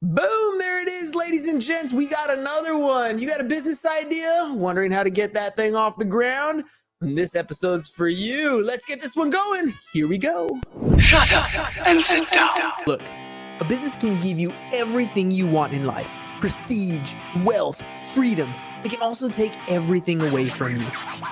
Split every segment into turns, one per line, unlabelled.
Boom, there it is, ladies and gents. We got another one. You got a business idea? Wondering how to get that thing off the ground? And this episode's for you. Let's get this one going. Here we go.
Shut up and sit down.
Look, a business can give you everything you want in life. Prestige, wealth, freedom. It can also take everything away from you.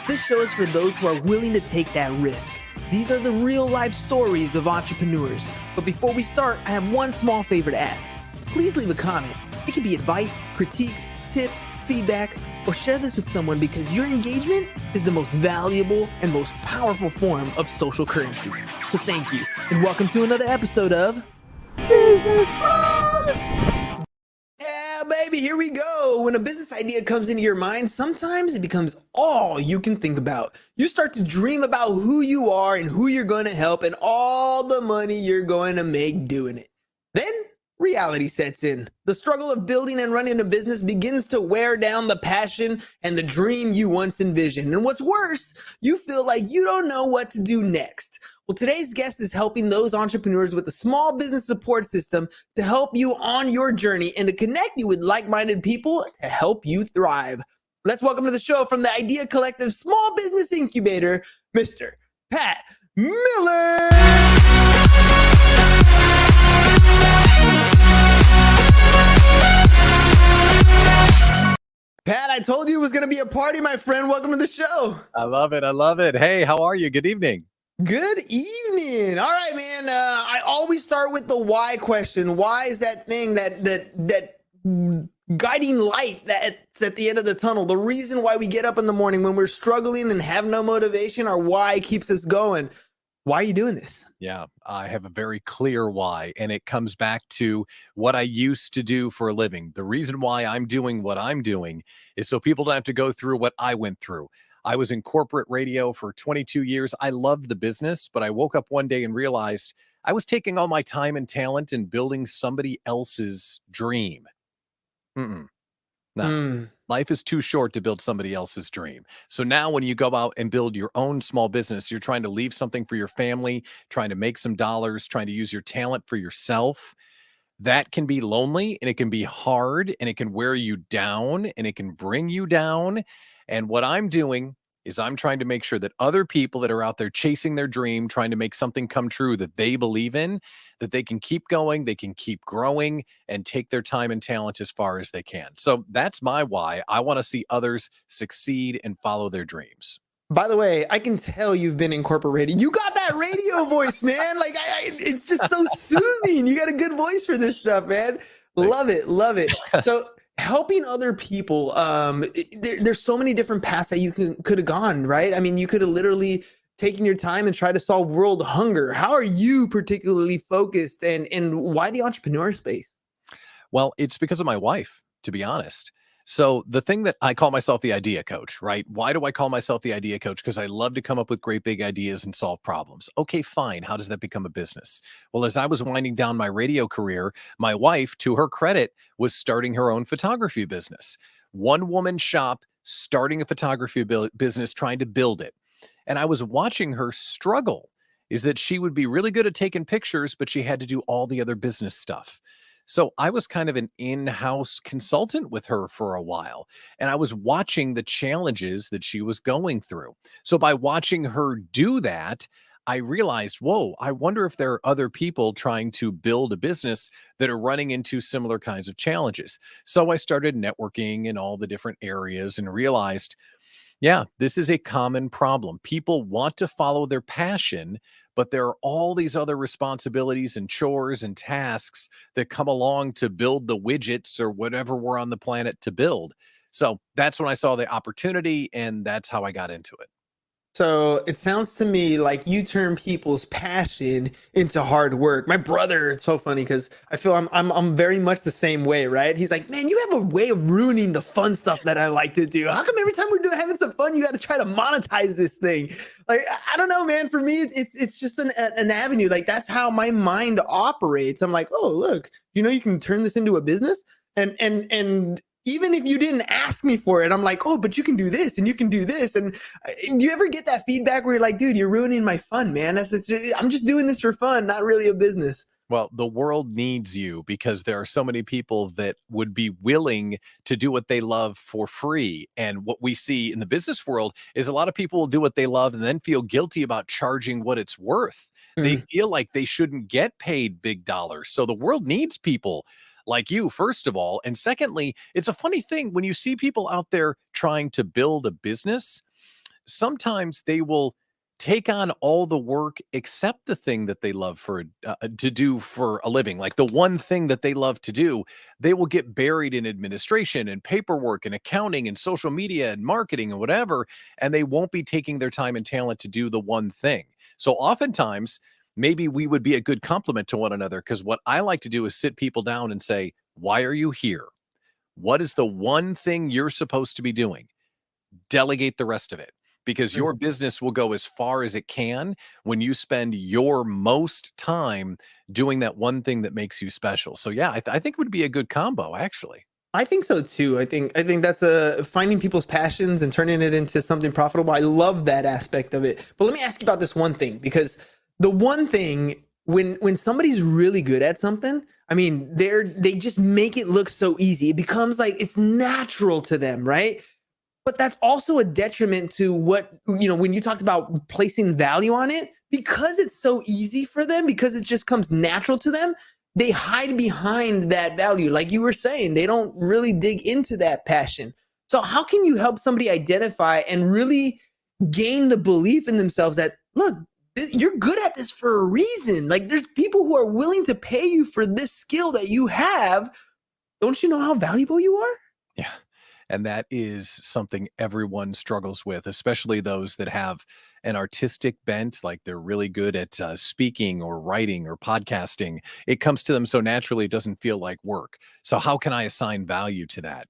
This show is for those who are willing to take that risk. These are the real life stories of entrepreneurs. But before we start, I have one small favor to ask. Please leave a comment. It can be advice, critiques, tips, feedback, or share this with someone because your engagement is the most valuable and most powerful form of social currency. So thank you, and welcome to another episode of Business Bros. Yeah, baby, here we go. When a business idea comes into your mind, sometimes it becomes all you can think about. You start to dream about who you are and who you're going to help and all the money you're going to make doing it. Then reality sets in. The struggle of building and running a business begins to wear down the passion and the dream you once envisioned. And what's worse, you feel like you don't know what to do next. Well, today's guest is helping those entrepreneurs with a small business support system to help you on your journey and to connect you with like-minded people to help you thrive. Let's welcome to the show from the Idea Collective Small Business Incubator, Mr. Pat Miller. Pat, I told you it was going to be a party, my friend. Welcome to the show.
I love it. I love it. Hey, how are you? Good evening.
Good evening. All right, man. I always start with the why question. Why is that thing that guiding light that's at the end of the tunnel? The reason why we get up in the morning when we're struggling and have no motivation, our why keeps us going. Why are you doing this?
Yeah, I have a very clear why, and it comes back to what I used to do for a living. The reason why I'm doing what I'm doing is so people don't have to go through what I went through. I was in corporate radio for 22 years. I loved the business, but I woke up one day and realized I was taking all my time and talent and building somebody else's dream. No. Life is too short to build somebody else's dream. So now when you go out and build your own small business, you're trying to leave something for your family, trying to make some dollars, trying to use your talent for yourself. That can be lonely and it can be hard and it can wear you down and it can bring you down. And what I'm doing is I'm trying to make sure that other people that are out there chasing their dream, trying to make something come true that they believe in, that they can keep going, they can keep growing and take their time and talent as far as they can. So that's my why. I want to see others succeed and follow their dreams.
By the way, I can tell you've been incorporated. You got that radio voice, man. Like it's just so soothing. You got a good voice for this stuff, man. Love it. Love it. So helping other people, there's so many different paths that you could have gone, right? I mean, you could have literally taken your time and tried to solve world hunger. How are you particularly focused and why the entrepreneur space?
Well, it's because of my wife, to be honest. So the thing that I call myself the idea coach, right? Why do I call myself the idea coach? Because I love to come up with great big ideas and solve problems. Okay, fine. How does that become a business? Well, as I was winding down my radio career, my wife, to her credit, was starting her own photography business. One woman shop, starting a photography business, trying to build it. And I was watching her struggle, is that she would be really good at taking pictures, but she had to do all the other business stuff. So I was kind of an in-house consultant with her for a while, and I was watching the challenges that she was going through. So by watching her do that, I realized, whoa, I wonder if there are other people trying to build a business that are running into similar kinds of challenges. So I started networking in all the different areas and realized, yeah, this is a common problem. People want to follow their passion, but there are all these other responsibilities and chores and tasks that come along to build the widgets or whatever we're on the planet to build. So that's when I saw the opportunity, and that's how I got into it.
So it sounds to me like you turn people's passion into hard work. My brother, it's so funny because I feel I'm very much the same way, right? He's like, man, you have a way of ruining the fun stuff that I like to do. How come every time we're having some fun, you got to try to monetize this thing? Like, I don't know, man. For me, it's just an avenue. Like that's how my mind operates. I'm like, oh, look, you can turn this into a business, and even if you didn't ask me for it, I'm like, oh, but you can do this and you can do this. And do you ever get that feedback where you're like, dude, you're ruining my fun, man? I'm just doing this for fun, not really a business.
Well, the world needs you because there are so many people that would be willing to do what they love for free. And what we see in the business world is a lot of people will do what they love and then feel guilty about charging what it's worth. They
Mm.
feel like they shouldn't get paid big dollars. So the world needs people like you, first of all. And secondly, it's a funny thing when you see people out there trying to build a business, sometimes they will take on all the work except the thing that they love to do for a living, like the one thing that they love to do. They will get buried in administration and paperwork and accounting and social media and marketing and whatever, and they won't be taking their time and talent to do the one thing. So oftentimes maybe we would be a good complement to one another, because what I like to do is sit people down and say, why are you here? What is the one thing you're supposed to be doing? Delegate the rest of it, because
Mm.
your business will go as far as it can when you spend your most time doing that one thing that makes you special. So yeah, I think it would be a good combo, actually.
I think so too. I think that's finding people's passions and turning it into something profitable. I love that aspect of it. But let me ask you about this one thing, because the one thing, when somebody's really good at something, I mean, they just make it look so easy. It becomes like it's natural to them, right? But that's also a detriment to what, when you talked about placing value on it, because it's so easy for them, because it just comes natural to them, they hide behind that value. Like you were saying, they don't really dig into that passion. So how can you help somebody identify and really gain the belief in themselves that, look, you're good at this for a reason. Like there's people who are willing to pay you for this skill that you have. Don't you know how valuable you are?
Yeah. And that is something everyone struggles with, especially those that have an artistic bent, like they're really good at speaking or writing or podcasting. It comes to them so naturally, it doesn't feel like work. So, how can I assign value to that?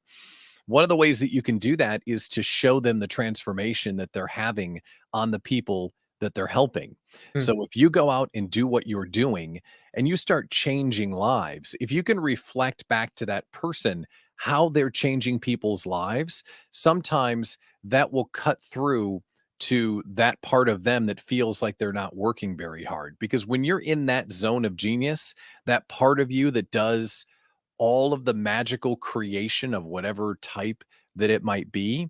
One of the ways that you can do that is to show them the transformation that they're having on the people that they're helping.
Mm.
So if you go out and do what you're doing and you start changing lives, if you can reflect back to that person how they're changing people's lives, sometimes that will cut through to that part of them that feels like they're not working very hard. Because when you're in that zone of genius, that part of you that does all of the magical creation of whatever type that it might be,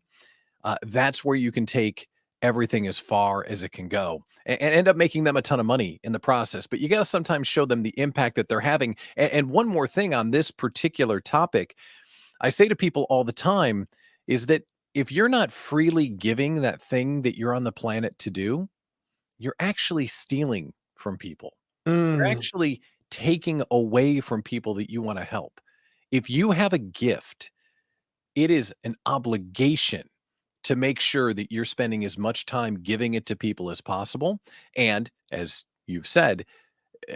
that's where you can take everything as far as it can go and end up making them a ton of money in the process. But you got to sometimes show them the impact that they're having. And one more thing on this particular topic, I say to people all the time is that if you're not freely giving that thing that you're on the planet to do, you're actually stealing from people. You're
Mm.
actually taking away from people that you want to help. If you have a gift, it is an obligation to make sure that you're spending as much time giving it to people as possible. And as you've said,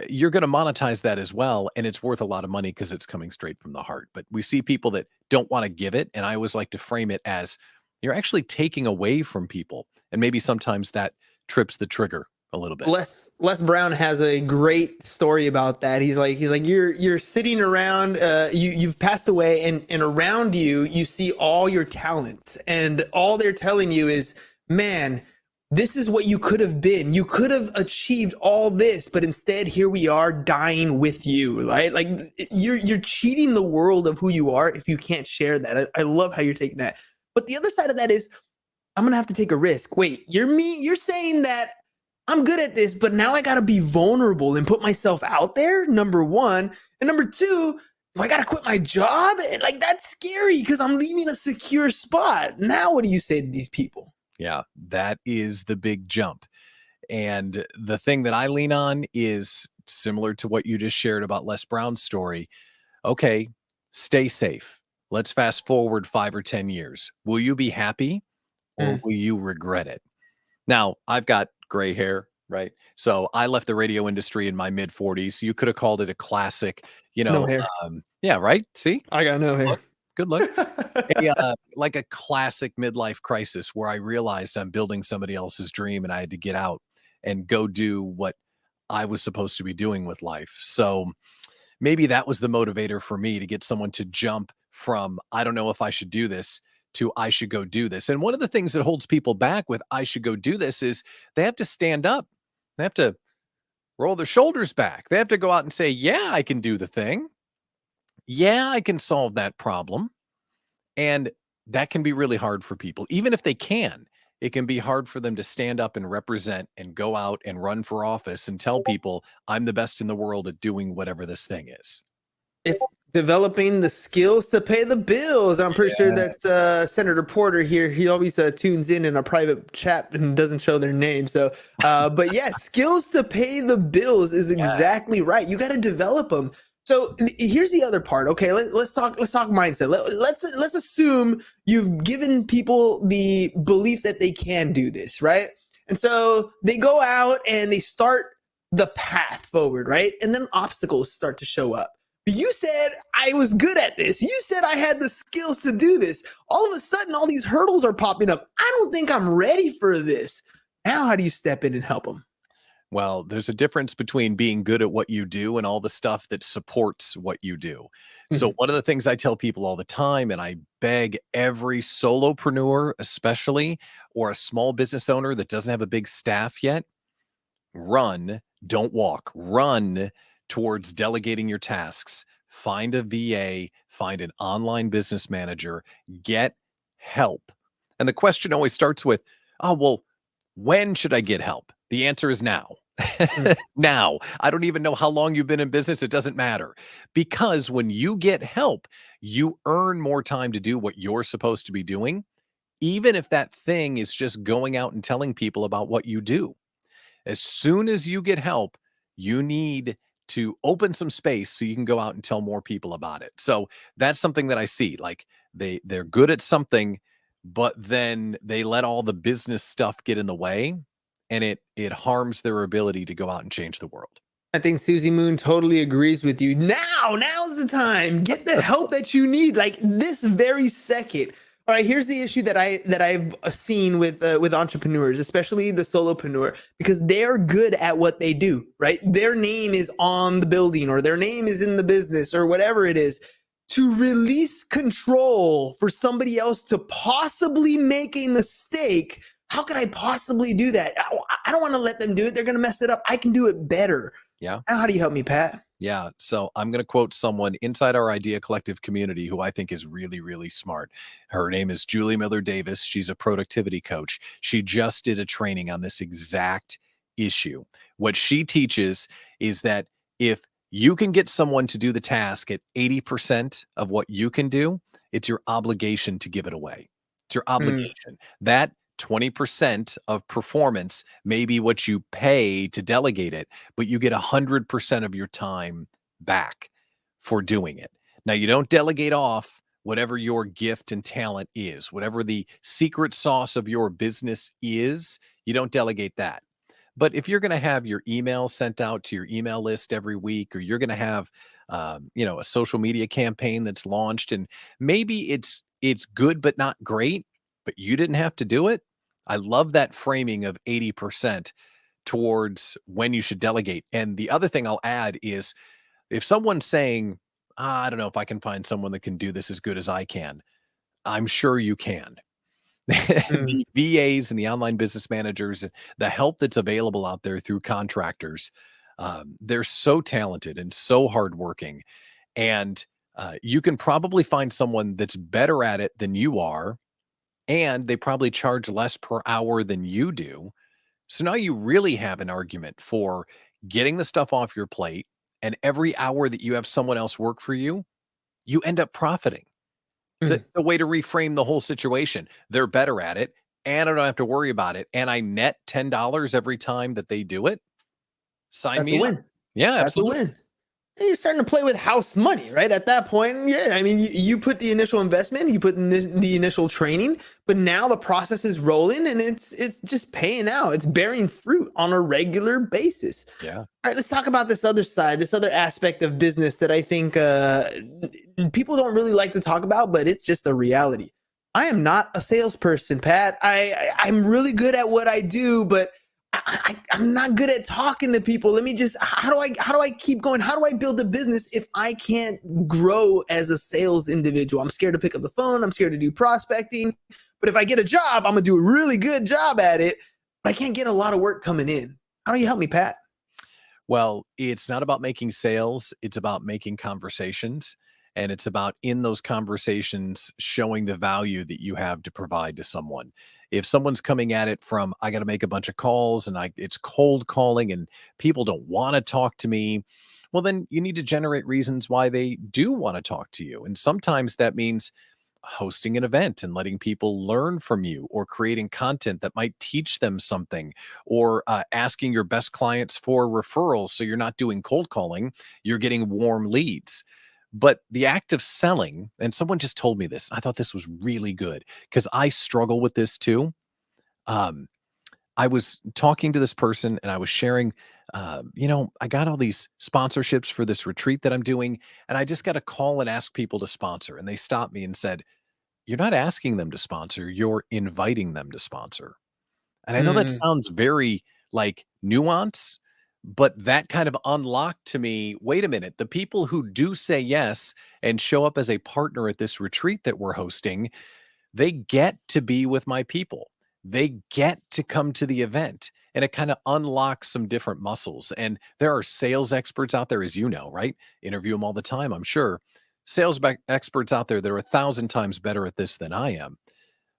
you're going to monetize that as well. And it's worth a lot of money because it's coming straight from the heart. But we see people that don't want to give it. And I always like to frame it as you're actually taking away from people. And maybe sometimes that trips the trigger a little bit.
Les Brown has a great story about that. He's like you're sitting around, you've passed away, and around you you see all your talents, and all they're telling you is, man, this is what you could have been. You could have achieved all this, but instead here we are dying with you, right? Like you're cheating the world of who you are if you can't share that. I love how you're taking that. But the other side of that is, I'm gonna have to take a risk. Wait, you're saying that I'm good at this, but now I gotta be vulnerable and put myself out there, number one. And number two, do I gotta quit my job? And like that's scary because I'm leaving a secure spot. Now what do you say to these people?
Yeah, that is the big jump. And the thing that I lean on is similar to what you just shared about Les Brown's story. Okay, stay safe. Let's fast forward 5 or 10 years. Will you be happy or
Mm.
will you regret it? Now, I've got gray hair, right? So I left the radio industry in my mid 40s. You could have called it a classic,
No hair.
yeah, right? See?
I got no
Good
hair.
look. Good look. Like a classic midlife crisis where I realized I'm building somebody else's dream and I had to get out and go do what I was supposed to be doing with life. So maybe that was the motivator for me to get someone to jump from, I don't know if I should do this, to I should go do this. And one of the things that holds people back with I should go do this is they have to stand up. They have to roll their shoulders back. They have to go out and say, yeah, I can do the thing. Yeah, I can solve that problem. And that can be really hard for people. Even if they can, it can be hard for them to stand up and represent and go out and run for office and tell people, I'm the best in the world at doing whatever this thing is.
It's developing the skills to pay the bills. I'm pretty sure
Yeah.
that Senator Porter here, he always tunes in a private chat and doesn't show their name. So, but yeah, skills to pay the bills is exactly right. You got to develop them. So here's the other part. Okay, let's talk mindset. Let's assume you've given people the belief that they can do this, right? And so they go out and they start the path forward, right? And then obstacles start to show up. You said I was good at this. You said I had the skills to do this. All of a sudden, all these hurdles are popping up. I don't think I'm ready for this. Now, how do you step in and help them?
Well, there's a difference between being good at what you do and all the stuff that supports what you do. So
Mhm.
one of the things I tell people all the time, and I beg every solopreneur, especially, or a small business owner that doesn't have a big staff yet, run, don't walk, run towards delegating your tasks. Find a VA, find an online business manager, get help. And the question always starts with, oh, well, when should I get help? The answer is now.
Mm.
Now. I don't even know how long you've been in business. It doesn't matter. Because when you get help, you earn more time to do what you're supposed to be doing, even if that thing is just going out and telling people about what you do. As soon as you get help, you need to open some space so you can go out and tell more people about it. So that's something that I see. Like they're good at something, but then they let all the business stuff get in the way, and it harms their ability to go out and change the world.
I think Susie Moon totally agrees with you. Now's the time. Get the help that you need, like this very second. All right, here's the issue that I've seen with entrepreneurs, especially the solopreneur, because they're good at what they do, right? Their name is on the building, or their name is in the business, or whatever it is. To release control for somebody else to possibly make a mistake, how could I possibly do that? I don't want to let them do it. They're going to mess it up. I can do it better.
Yeah.
Now, how do you help me, Pat?
Yeah. So I'm going to quote someone inside our Idea Collective community who I think is really, really smart. Her name is Julie Miller Davis. She's a productivity coach. She just did a training on this exact issue. What she teaches is that if you can get someone to do the task at 80% of what you can do, it's your obligation to give it away. It's your obligation. That 20% of performance may be what you pay to delegate it, but you get 100% of your time back for doing it. Now, you don't delegate off whatever your gift and talent is, whatever the secret sauce of your business is, you don't delegate that. But if you're going to have your email sent out to your email list every week, or you're going to have, a social media campaign that's launched, and maybe it's good but not great, but you didn't have to do it. I love that framing of 80% towards when you should delegate. And the other thing I'll add is if someone's saying, I don't know if I can find someone that can do this as good as I can, I'm sure you can.
Mm.
The VAs and the online business managers, the help that's available out there through contractors, they're so talented and so hardworking. And you can probably find someone that's better at it than you are, and they probably charge less per hour than you do. So now you really have an argument for getting the stuff off your plate, and every hour that you have someone else work for you, you end up profiting. It's
Mm.
a way to reframe the whole situation. They're better at it, and I don't have to worry about it, and I net $10 every time that they do it. Sign
That's a
me up.
win.
Yeah,
That's a
absolutely.
win. And you're starting to play with house money, right? At that point, yeah. I mean, you put the initial investment, you put in the initial training, but now the process is rolling and it's just paying out. It's bearing fruit on a regular basis.
Yeah.
All right, let's talk about this other side, this other aspect of business that I think people don't really like to talk about, but it's just a reality. I am not a salesperson, Pat. I'm really good at what I do, but I'm not good at talking to people. Let me just how do I keep going? How do I build a business if I can't grow as a sales individual? I'm scared to pick up the phone. I'm scared to do prospecting. But if I get a job, I'm gonna do a really good job at it. But I can't get a lot of work coming in. How do you help me, Pat?
Well, it's not about making sales, it's about making conversations, and it's about in those conversations showing the value that you have to provide to someone. If someone's coming at it from I got to make a bunch of calls and it's cold calling and people don't want to talk to me, well then you need to generate reasons why they do want to talk to you. And sometimes that means hosting an event and letting people learn from you, or creating content that might teach them something, or asking your best clients for referrals. So you're not doing cold calling, you're getting warm leads. But the act of selling, and someone just told me this, I thought this was really good because I struggle with this too. Um, I was talking to this person and I was sharing, I got all these sponsorships for this retreat that I'm doing, and I just got a call and ask people to sponsor. And they stopped me and said, you're not asking them to sponsor, you're inviting them to sponsor. And I know that
Mm.
sounds very like nuance, but that kind of unlocked to me, wait a minute, the people who do say yes and show up as a partner at this retreat that we're hosting, they get to be with my people. They get to come to the event. And it kind of unlocks some different muscles. And there are sales experts out there, as you know, right? Interview them all the time, I'm sure. Experts out there that are 1,000 times better at this than I am.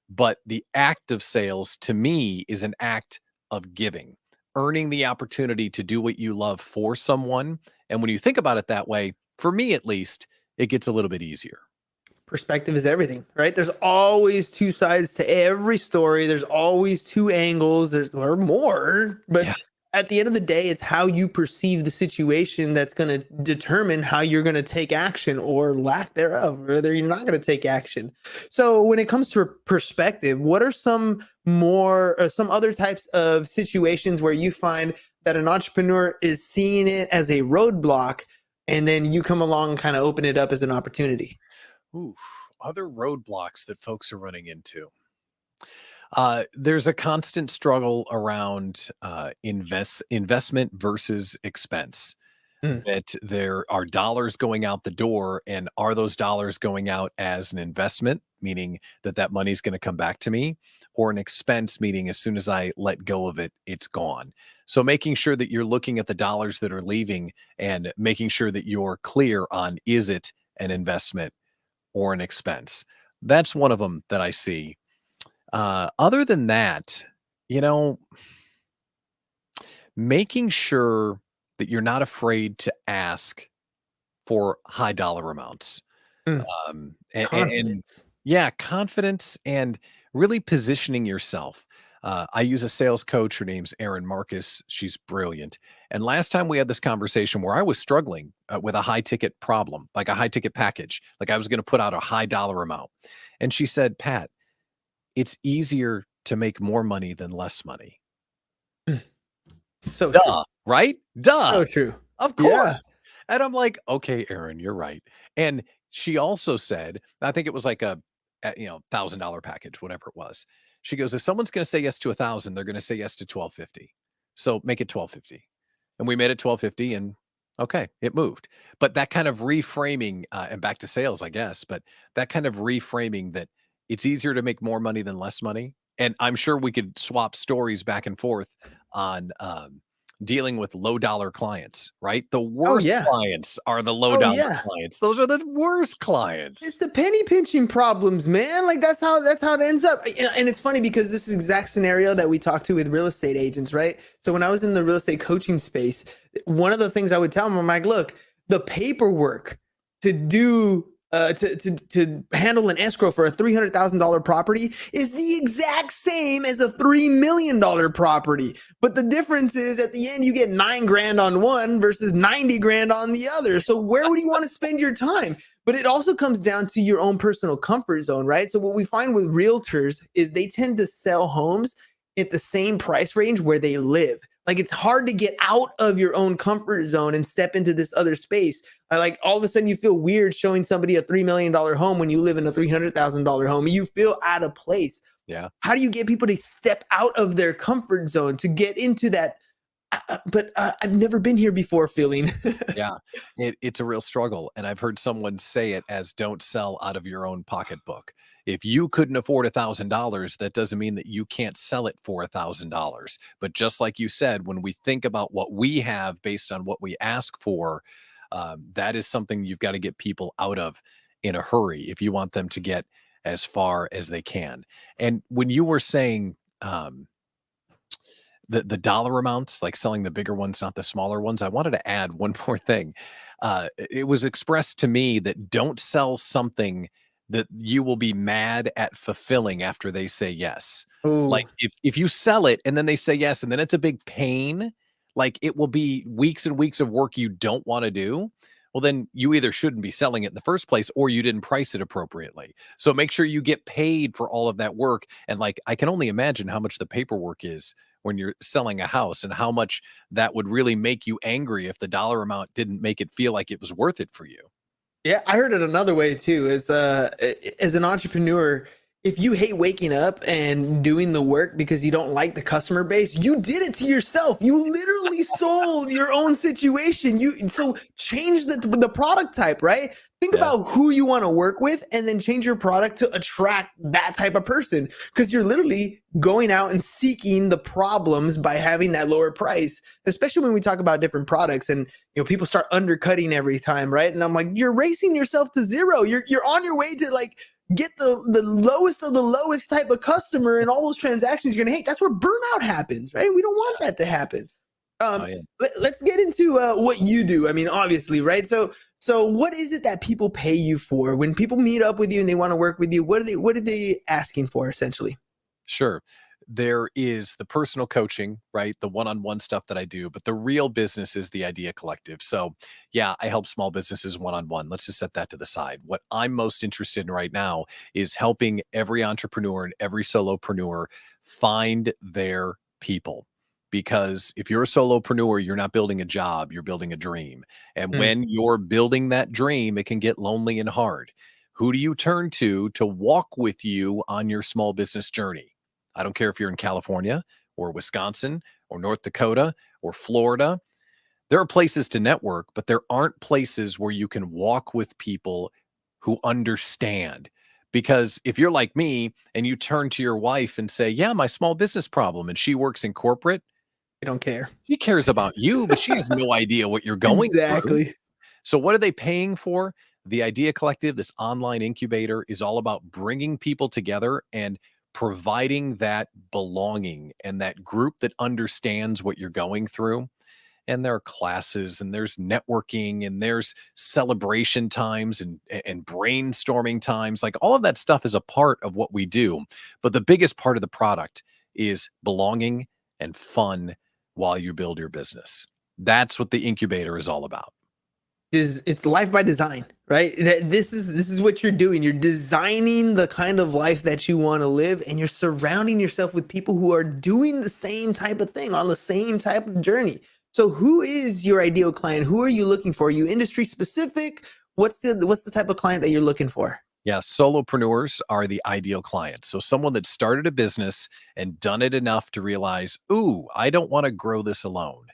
But the act of sales to me is an act of giving, earning the opportunity to do what you love for someone. And when you think about it that way, for me at least, it gets a little bit easier.
Perspective is everything, right? There's always two sides to every story. There's always two angles. Or more, but
Yeah.
at the end of the day, it's how you perceive the situation that's going to determine how you're going to take action or lack thereof, whether you're not going to take action. So, when it comes to perspective, what are some other types of situations where you find that an entrepreneur is seeing it as a roadblock, and then you come along and kind of open it up as an opportunity?
Ooh, other roadblocks that folks are running into. There's a constant struggle around investment versus expense.
Mm.
That there are dollars going out the door, and are those dollars going out as an investment, meaning that that money is going to come back to me, or an expense, meaning as soon as I let go of it, it's gone. So making sure that you're looking at the dollars that are leaving and making sure that you're clear on, is it an investment or an expense? That's one of them that I see. Other than that, you know, making sure that you're not afraid to ask for high dollar amounts.
Mm.
And
Confidence.
yeah, confidence and really positioning yourself. I use a sales coach. Her name's Erin Marcus. She's brilliant. And last time we had this conversation where I was struggling with a high ticket problem, like a high ticket package, like I was going to put out a high dollar amount. And she said, Pat, it's easier to make more money than less money.
Mm. So true.
Duh, right? Duh.
So true.
Of
Yeah.
course. And I'm like, "Okay, Aaron, you're right." And she also said, I think it was like $1,000 package, whatever it was. She goes, "If someone's gonna say yes to 1,000, they're gonna say yes to 1,250. So make it 1,250." And we made it 1,250 and okay, it moved. But that kind of reframing, and back to sales, I guess, but that kind of reframing that it's easier to make more money than less money. And I'm sure we could swap stories back and forth on, dealing with low dollar clients, right? The
Oh
worst
yeah.
clients are the low
Oh
dollar
yeah.
clients. Those are the worst
It's
clients.
the penny pinching problems, man. Like that's how it ends up. And it's funny because this is exact scenario that we talk to with real estate agents, right? So when I was in the real estate coaching space, one of the things I would tell them, I'm like, look, the paperwork to do to handle an escrow for a $300,000 property is the exact same as a $3 million property. But the difference is at the end you get 9 grand on one versus 90 grand on the other. So where would you want to spend your time? But it also comes down to your own personal comfort zone, right? So what we find with realtors is they tend to sell homes at the same price range where they live. Like it's hard to get out of your own comfort zone and step into this other space. Like all of a sudden you feel weird showing somebody a $3 million home when you live in a $300,000 home. You feel out of place.
Yeah.
How do you get people to step out of their comfort zone to get into that I've never been here before feeling.
Yeah, it's a real struggle. And I've heard someone say it as don't sell out of your own pocketbook. If you couldn't afford $1,000, that doesn't mean that you can't sell it for $1,000. But just like you said, when we think about what we have based on what we ask for, that is something you've got to get people out of in a hurry if you want them to get as far as they can. And when you were saying, the dollar amounts, like selling the bigger ones, not the smaller ones. I wanted to add one more thing. It was expressed to me that don't sell something that you will be mad at fulfilling after they say yes.
Oh,
Like if you sell it and then they say yes, and then it's a big pain, like it will be weeks and weeks of work you don't want to do. Well, then you either shouldn't be selling it in the first place or you didn't price it appropriately. So make sure you get paid for all of that work. And like, I can only imagine how much the paperwork is when you're selling a house and how much that would really make you angry if the dollar amount didn't make it feel like it was worth it for you.
yeah, I heard it another way too. Is as an entrepreneur, if you hate waking up and doing the work because you don't like the customer base, you did it to yourself. You literally sold your own situation. You so change the product type, right? Think
Yeah.
about who you want to work with and then change your product to attract that type of person because you're literally going out and seeking the problems by having that lower price, especially when we talk about different products and people start undercutting every time, right? And I'm like, you're racing yourself to zero. You're on your way to like get the lowest of the lowest type of customer and all those transactions you're gonna hate. That's where burnout happens, right? We don't want that to happen.
Oh, yeah.
Let's get into what you do. I mean, obviously, right? So what is it that people pay you for when people meet up with you and they want to work with you? What are they asking for essentially?
Sure. There is the personal coaching, right? The one-on-one stuff that I do, but the real business is the Idea Collective. So, yeah, I help small businesses one-on-one. Let's just set that to the side. What I'm most interested in right now is helping every entrepreneur and every solopreneur find their people. Because if you're a solopreneur, you're not building a job, you're building a dream. And
Mm.
when you're building that dream, it can get lonely and hard. Who do you turn to walk with you on your small business journey? I don't care if you're in California or Wisconsin or North Dakota or Florida. There are places to network, but there aren't places where you can walk with people who understand. Because if you're like me and you turn to your wife and say, yeah, my small business problem, and she works in corporate,
I don't care.
she cares about you, but she has no idea what you're going through.
Exactly.
So what are they paying for? The Idea Collective, this online incubator, is all about bringing people together and providing that belonging and that group that understands what you're going through. And there are classes and there's networking and there's celebration times and brainstorming times. Like all of that stuff is a part of what we do. But the biggest part of the product is belonging and fun while you build your business. That's what the incubator is all about.
It's life by design, right? This is what you're doing. You're designing the kind of life that you want to live, and you're surrounding yourself with people who are doing the same type of thing on the same type of journey. So who is your ideal client? Who are you looking for? Are you industry specific? What's the type of client that you're looking for?
Yeah, solopreneurs are the ideal client. So someone that started a business and done it enough to realize, ooh, I don't want to grow this alone,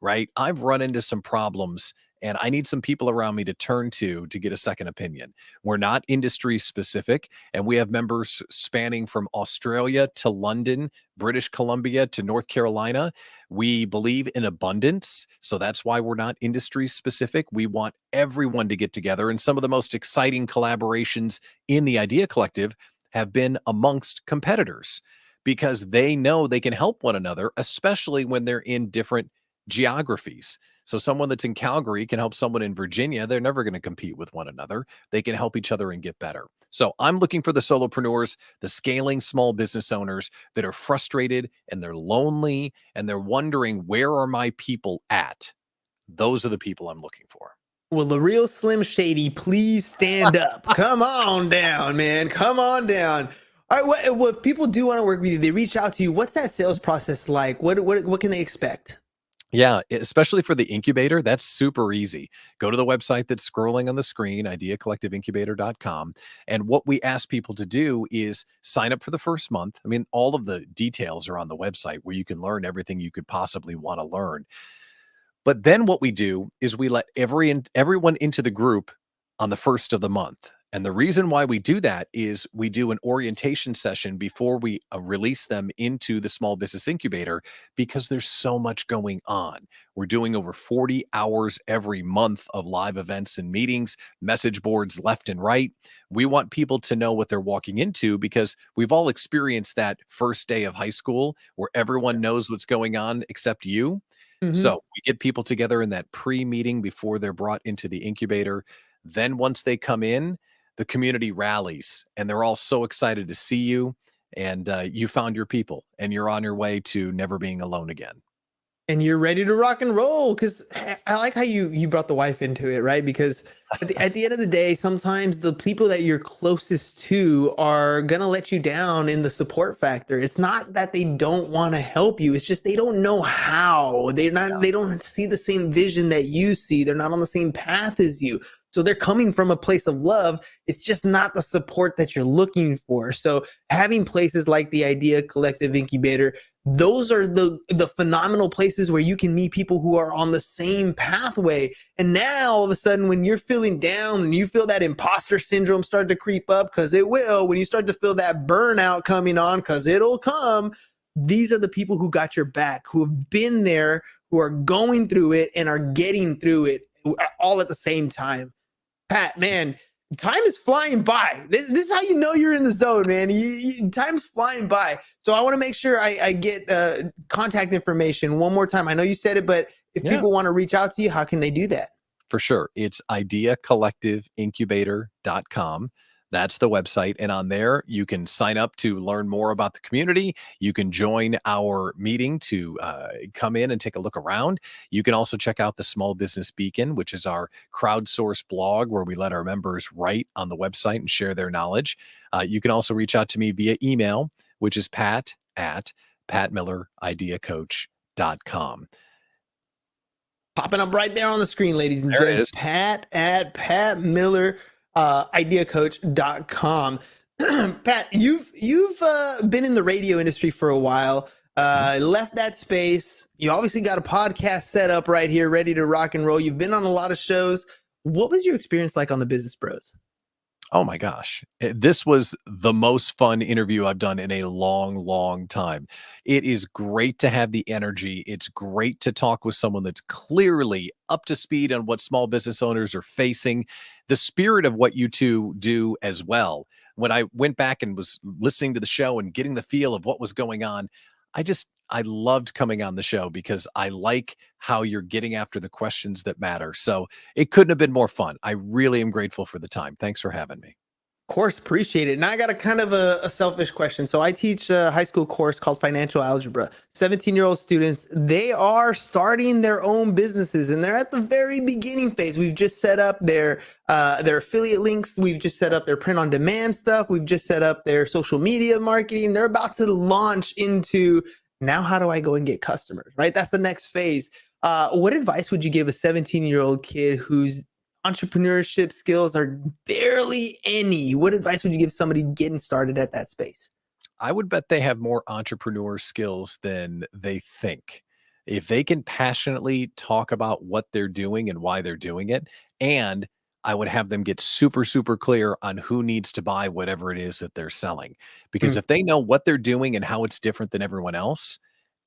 right? I've run into some problems and I need some people around me to turn to get a second opinion. We're not industry specific, and we have members spanning from Australia to London, British Columbia to North Carolina. We believe in abundance, so that's why we're not industry specific. We want everyone to get together, and some of the most exciting collaborations in the Idea Collective have been amongst competitors because they know they can help one another, especially when they're in different geographies. So someone that's in Calgary can help someone in Virginia. They're never going to compete with one another. They can help each other and get better. So I'm looking for the solopreneurs, the scaling small business owners that are frustrated and they're lonely and they're wondering, where are my people at? Those are the people I'm looking for.
Will the real Slim Shady please stand up? Come on down, man. Come on down. All right. What if people do want to work with you? They reach out to you. What's that sales process like? What can they expect?
Yeah, especially for the incubator, that's super easy. Go to the website that's scrolling on the screen, ideacollectiveincubator.com. And what we ask people to do is sign up for the first month. I mean, all of the details are on the website where you can learn everything you could possibly want to learn. But then what we do is we let everyone into the group on the first of the month. And the reason why we do that is we do an orientation session before we release them into the small business incubator because there's so much going on. We're doing over 40 hours every month of live events and meetings, message boards left and right. We want people to know what they're walking into because we've all experienced that first day of high school where everyone knows what's going on except you.
Hmm.
So we get people together in that pre-meeting before they're brought into the incubator. Then once they come in, the community rallies and they're all so excited to see you. And you found your people and you're on your way to never being alone again.
And you're ready to rock and roll. Because I like how you brought the wife into it, right? Because at the end of the day, sometimes the people that you're closest to are gonna let you down in the support factor. It's not that they don't want to help you, it's just they don't know how. They don't see the same vision that you see. They're not on the same path as you. So they're coming from a place of love. It's just not the support that you're looking for. So having places like the Idea Collective Incubator, those are the phenomenal places where you can meet people who are on the same pathway. And now all of a sudden, when you're feeling down and you feel that imposter syndrome start to creep up, because it will, when you start to feel that burnout coming on, because it'll come, these are the people who got your back, who have been there, who are going through it and are getting through it all at the same time. Pat, man, time is flying by. This is how you know you're in the zone, man. Time's flying by. So I want to make sure I get contact information one more time. I know you said it, but if
Yeah.
people want to reach out to you, how can they do that?
For sure. It's ideacollectiveincubator.com. That's the website. And on there, you can sign up to learn more about the community. You can join our meeting to come in and take a look around. You can also check out the Small Business Beacon, which is our crowdsourced blog where we let our members write on the website and share their knowledge. You can also reach out to me via email, which is pat@patmillerideacoach.com.
Popping up right there on the screen, ladies and
There it
gents.
is.
Pat at patmiller ideacoach.com. Pat, you've been in the radio industry for a while. Left that space. You obviously got a podcast set up right here, ready to rock and roll. You've been on a lot of shows. What was your experience like on the Business Bros?
Oh my gosh. This was the most fun interview I've done in a long, long time. It is great to have the energy. It's great to talk with someone that's clearly up to speed on what small business owners are facing, the spirit of what you two do as well. When I went back and was listening to the show and getting the feel of what was going on, I loved coming on the show because I like how you're getting after the questions that matter. So it couldn't have been more fun. I really am grateful for the time. Thanks for having me.
Of course, appreciate it. Now I got a kind of a selfish question. So I teach a high school course called financial algebra. 17-year-old students, they are starting their own businesses and they're at the very beginning phase. We've just set up their affiliate links. We've just set up their print on demand stuff. We've just set up their social media marketing. They're about to launch into, now how do I go and get customers, right? That's the next phase. What advice would you give a 17-year-old kid whose entrepreneurship skills are barely any? What advice would you give somebody getting started at that space?
I would bet they have more entrepreneur skills than they think. If they can passionately talk about what they're doing and why they're doing it, and I would have them get super, super clear on who needs to buy whatever it is that they're selling. Because
Mm,
if they know what they're doing and how it's different than everyone else,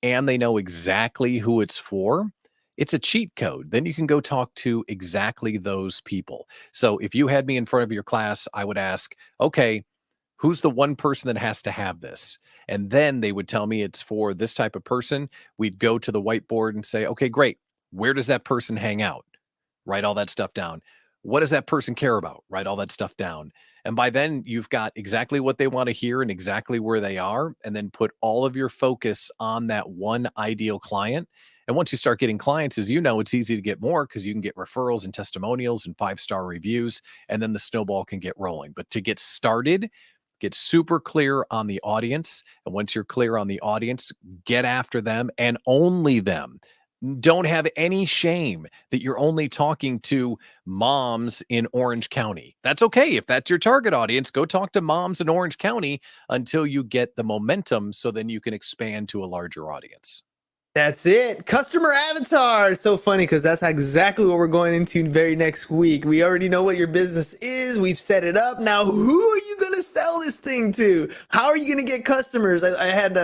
and they know exactly who it's for, it's a cheat code. Then you can go talk to exactly those people. So if you had me in front of your class, I would ask, okay, who's the one person that has to have this? And then they would tell me it's for this type of person. We'd go to the whiteboard and say, okay, great. Where does that person hang out? Write all that stuff down. What does that person care about? Write all that stuff down. And by then, you've got exactly what they want to hear and exactly where they are. And then put all of your focus on that one ideal client. And once you start getting clients, as you know, it's easy to get more because you can get referrals and testimonials and 5-star reviews. And then the snowball can get rolling. But to get started, get super clear on the audience. And once you're clear on the audience, get after them and only them. Don't have any shame that you're only talking to moms in Orange County. That's okay. If that's your target audience, go talk to moms in Orange County until you get the momentum so then you can expand to a larger audience.
That's it. Customer avatar. So funny because that's exactly what we're going into very next week. We already know what your business is. We've set it up. Now, who are you going to sell this thing to? How are you going to get customers? I had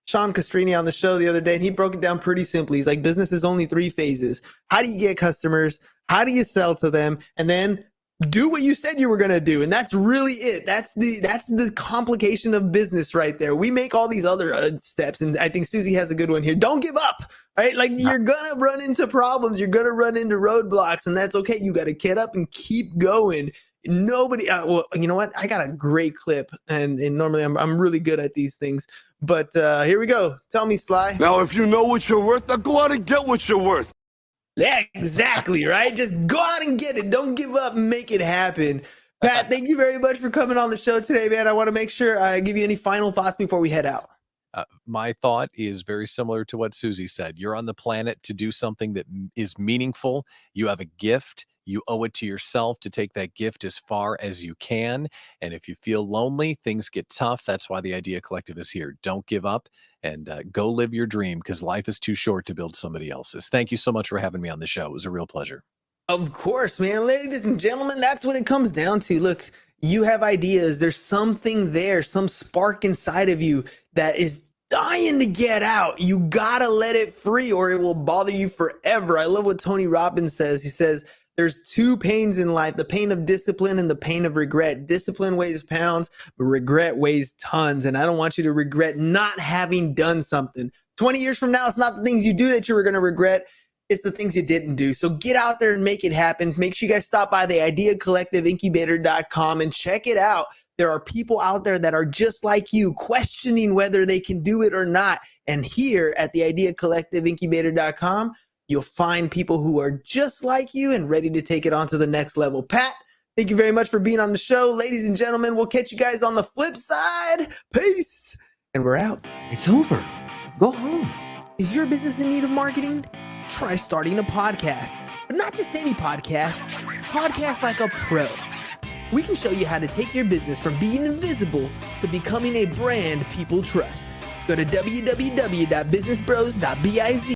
Sean Castrini on the show the other day, and he broke it down pretty simply. He's like, business is only 3 phases. How do you get customers? How do you sell to them? And then do what you said you were going to do. And that's really it. That's the complication of business right there. We make all these other steps. And I think Susie has a good one here. Don't give up, right? Like you're going to run into problems. You're going to run into roadblocks, and that's okay. You got to get up and keep going. Nobody, well, you know what? I got a great clip, and normally I'm really good at these things, but here we go. Tell me, Sly.
Now, if you know what you're worth, now go out and get what you're worth.
Yeah, exactly, right? Just go out and get it. Don't give up and make it happen. Pat, thank you very much for coming on the show today, man. I want to make sure I give you any final thoughts before we head out.
My thought is very similar to what Susie said. You're on the planet to do something that is meaningful. You have a gift. You owe it to yourself to take that gift as far as you can. And if you feel lonely, things get tough. That's why the Idea Collective is here. Don't give up and go live your dream, because life is too short to build somebody else's. Thank you so much for having me on the show. It was a real pleasure.
Of course, man. Ladies and gentlemen, that's what it comes down to. Look, you have ideas. There's something there, some spark inside of you that is dying to get out. You gotta let it free or it will bother you forever. I love what Tony Robbins says. He says, there's 2 pains in life, the pain of discipline and the pain of regret. Discipline weighs pounds, but regret weighs tons. And I don't want you to regret not having done something. 20 years from now, it's not the things you do that you were going to regret. It's the things you didn't do. So get out there and make it happen. Make sure you guys stop by the ideacollectiveincubator.com and check it out. There are people out there that are just like you, questioning whether they can do it or not. And here at the ideacollectiveincubator.com, you'll find people who are just like you and ready to take it on to the next level. Pat, thank you very much for being on the show. Ladies and gentlemen, we'll catch you guys on the flip side. Peace. And we're out.
It's over. Go home.
Is your business in need of marketing? Try starting a podcast, but not just any podcast. Podcast like a pro. We can show you how to take your business from being invisible to becoming a brand people trust. Go to www.businessbros.biz